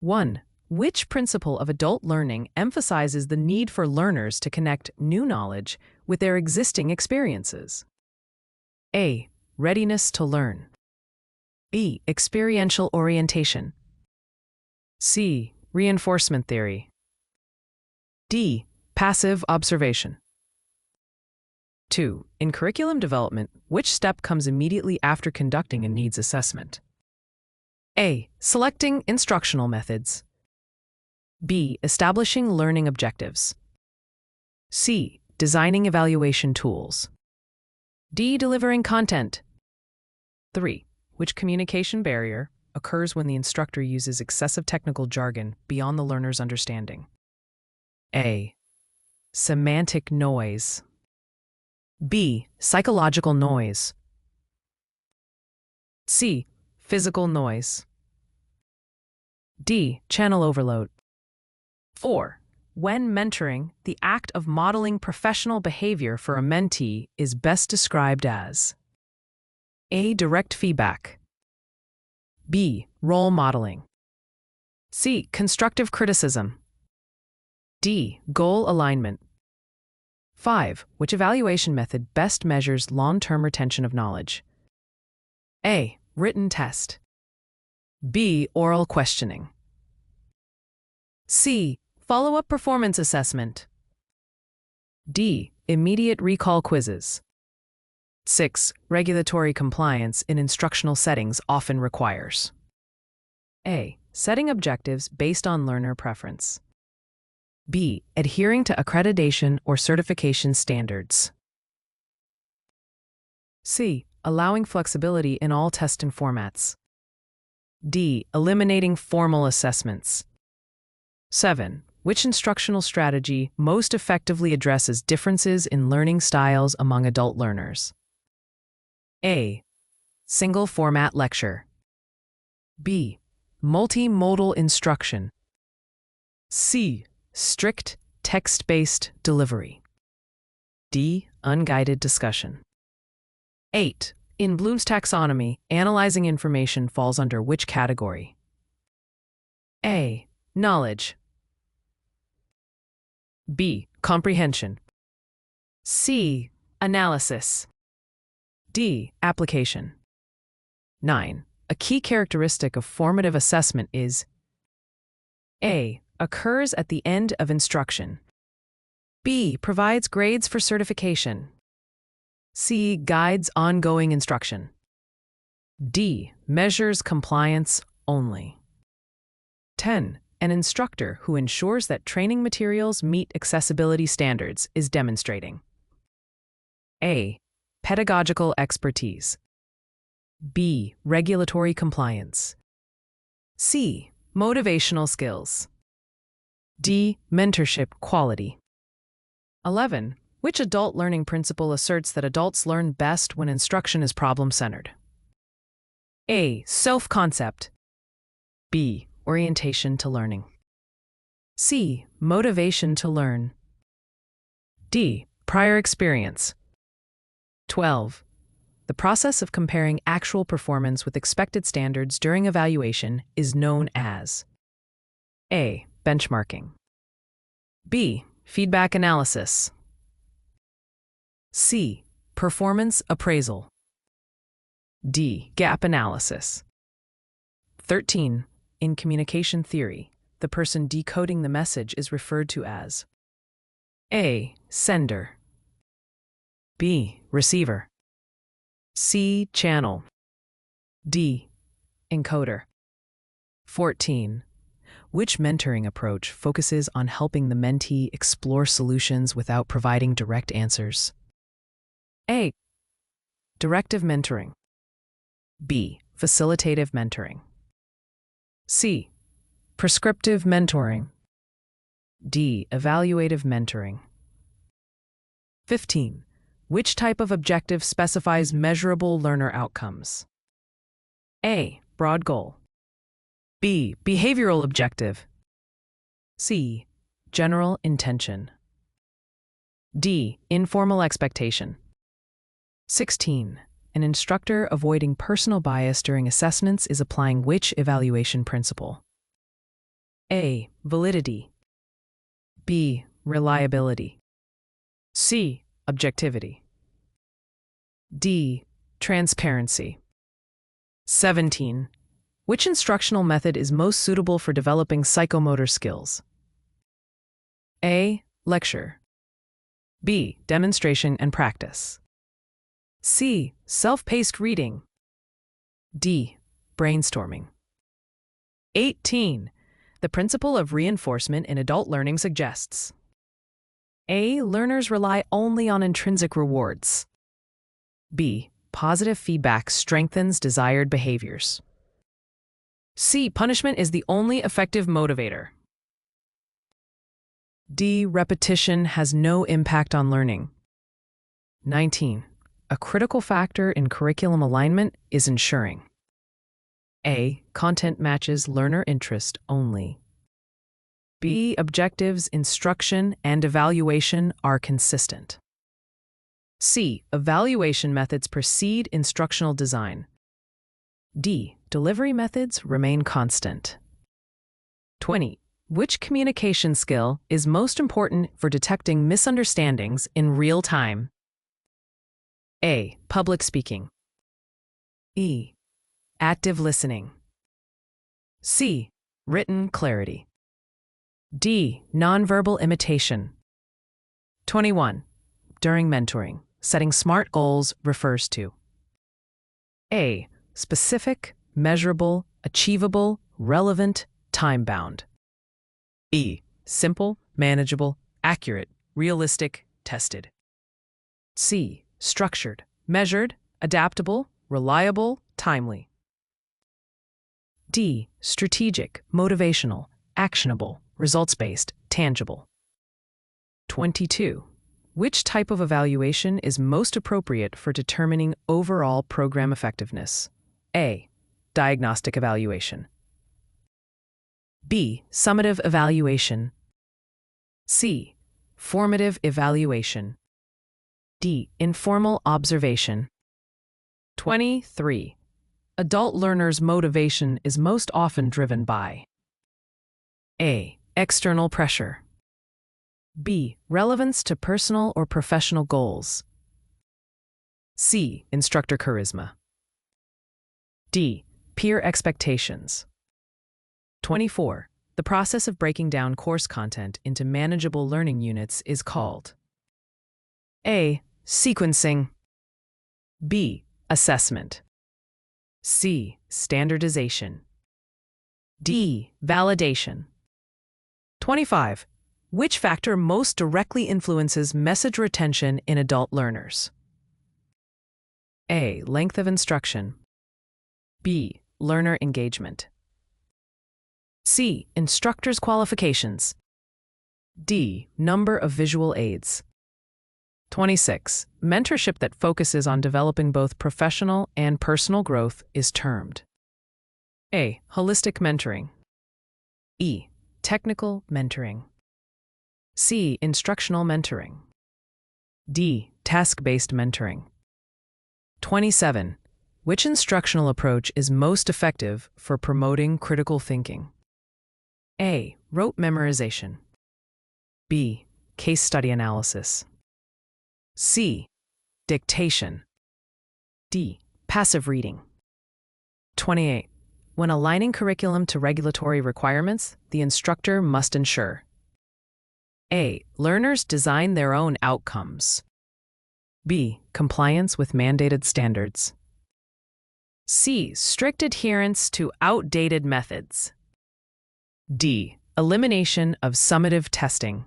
1. Which principle of adult learning emphasizes the need for learners to connect new knowledge with their existing experiences? A. Readiness to learn. B. Experiential orientation. C. Reinforcement theory. D. Passive observation. 2. In curriculum development, which step comes immediately after conducting a needs assessment? A. Selecting instructional methods. B. Establishing learning objectives. C. Designing evaluation tools. D. Delivering content. 3. Which communication barrier occurs when the instructor uses excessive technical jargon beyond the learner's understanding? A. Semantic noise. B. Psychological noise. C. Physical noise. D. Channel overload. 4. When mentoring, the act of modeling professional behavior for a mentee is best described as A. Direct feedback. B. Role modeling. C. Constructive criticism. D. Goal alignment. 5. Which evaluation method best measures long-term retention of knowledge? A. Written test. B. Oral questioning. C. Follow-up performance assessment. D. Immediate recall quizzes. 6. Regulatory compliance in instructional settings often requires A. Setting objectives based on learner preference. B. Adhering to accreditation or certification standards. C. Allowing flexibility in all testing formats. D. Eliminating formal assessments. 7. Which instructional strategy most effectively addresses differences in learning styles among adult learners? A. Single format lecture. B. Multimodal instruction. C. Strict text-based delivery. D. Unguided discussion. 8. In Bloom's taxonomy, analyzing information falls under which category? A. Knowledge. B. Comprehension. C. Analysis. D. Application. 9. A key characteristic of formative assessment is A. Occurs at the end of instruction. B. Provides grades for certification. C. Guides ongoing instruction. D. Measures compliance only. 10. An instructor who ensures that training materials meet accessibility standards is demonstrating A. Pedagogical expertise. B. Regulatory compliance. C. Motivational skills. D. Mentorship quality. 11. Which adult learning principle asserts that adults learn best when instruction is problem-centered? A. Self-concept. B. Orientation to learning. C. Motivation to learn. D. Prior experience. 12. The process of comparing actual performance with expected standards during evaluation is known as A. Benchmarking. B. Feedback analysis. C. Performance appraisal. D. Gap analysis. 13. In communication theory, the person decoding the message is referred to as A. Sender. B. Receiver. C. Channel. D. Encoder. 14. Which mentoring approach focuses on helping the mentee explore solutions without providing direct answers? A. Directive mentoring. B. Facilitative mentoring. C. Prescriptive mentoring. D. Evaluative mentoring. 15. Which type of objective specifies measurable learner outcomes? A. Broad goal. B. Behavioral objective. C. General intention. D. Informal expectation. 16. An instructor avoiding personal bias during assessments is applying which evaluation principle? A. Validity. B. Reliability. C. Objectivity. D. Transparency. 17. Which instructional method is most suitable for developing psychomotor skills? A. Lecture. B. Demonstration and practice. C. Self-paced reading. D. Brainstorming. 18. The principle of reinforcement in adult learning suggests: A. Learners rely only on intrinsic rewards. B. Positive feedback strengthens desired behaviors. C. Punishment is the only effective motivator. D. Repetition has no impact on learning. 19. A critical factor in curriculum alignment is ensuring: A. Content matches learner interest only. B. Objectives, instruction, and evaluation are consistent. C. Evaluation methods precede instructional design. D. Delivery methods remain constant. 20. Which communication skill is most important for detecting misunderstandings in real time? A. Public speaking. E. Active listening. C. Written clarity. D. Nonverbal imitation. 21. During mentoring, setting SMART goals refers to: A. Specific, measurable, achievable, relevant, time-bound. E. Simple, manageable, accurate, realistic, tested. C. Structured, measured, adaptable, reliable, timely. D. Strategic, motivational, actionable, results-based, tangible. 22. Which type of evaluation is most appropriate for determining overall program effectiveness? A. Diagnostic evaluation. B. Summative evaluation. C. Formative evaluation. D. Informal observation. 23. Adult learners' motivation is most often driven by: A. External pressure. B. Relevance to personal or professional goals. C. Instructor charisma. D. Peer expectations. 24. The process of breaking down course content into manageable learning units is called: A. Sequencing. B. Assessment. C. Standardization. D. Validation. 25. Which factor most directly influences message retention in adult learners? A. Length of instruction. B. Learner engagement. C. Instructor's qualifications. D. Number of visual aids. 26. Mentorship that focuses on developing both professional and personal growth is termed: A. Holistic mentoring. E. Technical mentoring. C. Instructional mentoring. D. Task-based mentoring. 27. Which instructional approach is most effective for promoting critical thinking? A. Rote memorization. B. Case study analysis. C. Dictation. D. Passive reading. 28. When aligning curriculum to regulatory requirements, the instructor must ensure: A. Learners design their own outcomes. B. Compliance with mandated standards. C. Strict adherence to outdated methods. D. Elimination of summative testing.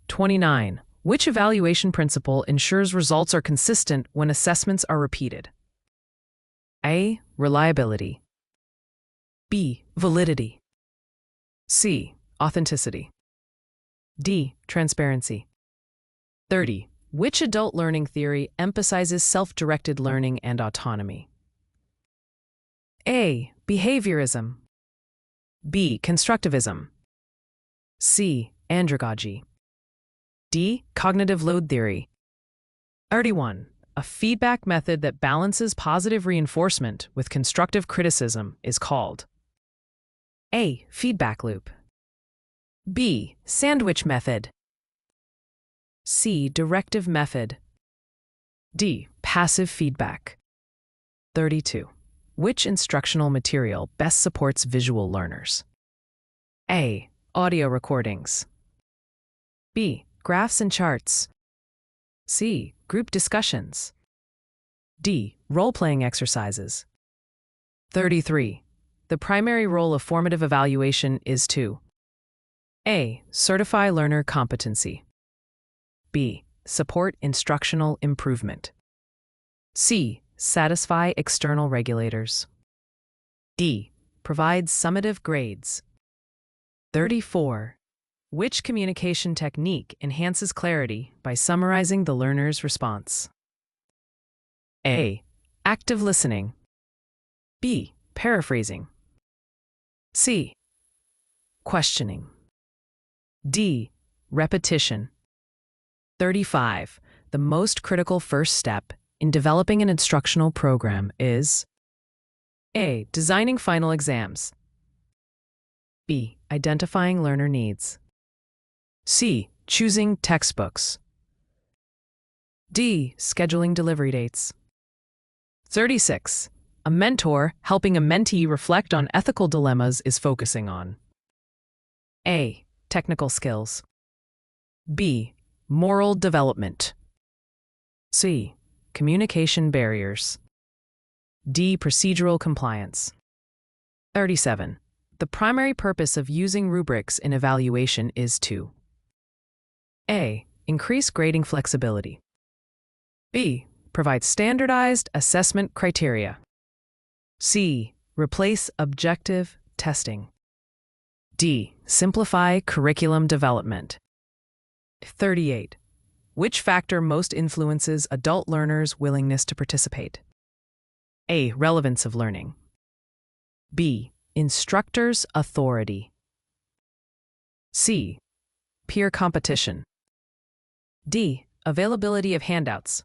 29. Which evaluation principle ensures results are consistent when assessments are repeated? A. Reliability. B. Validity. C. Authenticity. D. Transparency. 30. Which adult learning theory emphasizes self-directed learning and autonomy? A. Behaviorism. B. Constructivism. C. Andragogy. D. Cognitive load theory. 31. A feedback method that balances positive reinforcement with constructive criticism is called: A. Feedback loop. B. Sandwich method. C. Directive method. D. Passive feedback. 32. Which instructional material best supports visual learners? A. Audio recordings. B. Graphs and charts. C. Group discussions. D. Role-playing exercises. 33. The primary role of formative evaluation is to A. Certify learner competency. B. Support instructional improvement. C. Satisfy external regulators. D. Provide summative grades. 34. Which communication technique enhances clarity by summarizing the learner's response? A. Active listening. B. Paraphrasing. C. Questioning. D. Repetition. 35. The most critical first step in developing an instructional program is A. Designing final exams. B. Identifying learner needs. C. Choosing textbooks. D. Scheduling delivery dates. 36. A mentor helping a mentee reflect on ethical dilemmas is focusing on A. Technical skills. B. Moral development. C. Communication barriers. D. Procedural compliance. 37. The primary purpose of using rubrics in evaluation is to A. Increase grading flexibility. B. Provide standardized assessment criteria. C. Replace objective testing. D. Simplify curriculum development. 38. Which factor most influences adult learners' willingness to participate? A. Relevance of learning. B. Instructor's authority. C. Peer competition. D. Availability of handouts.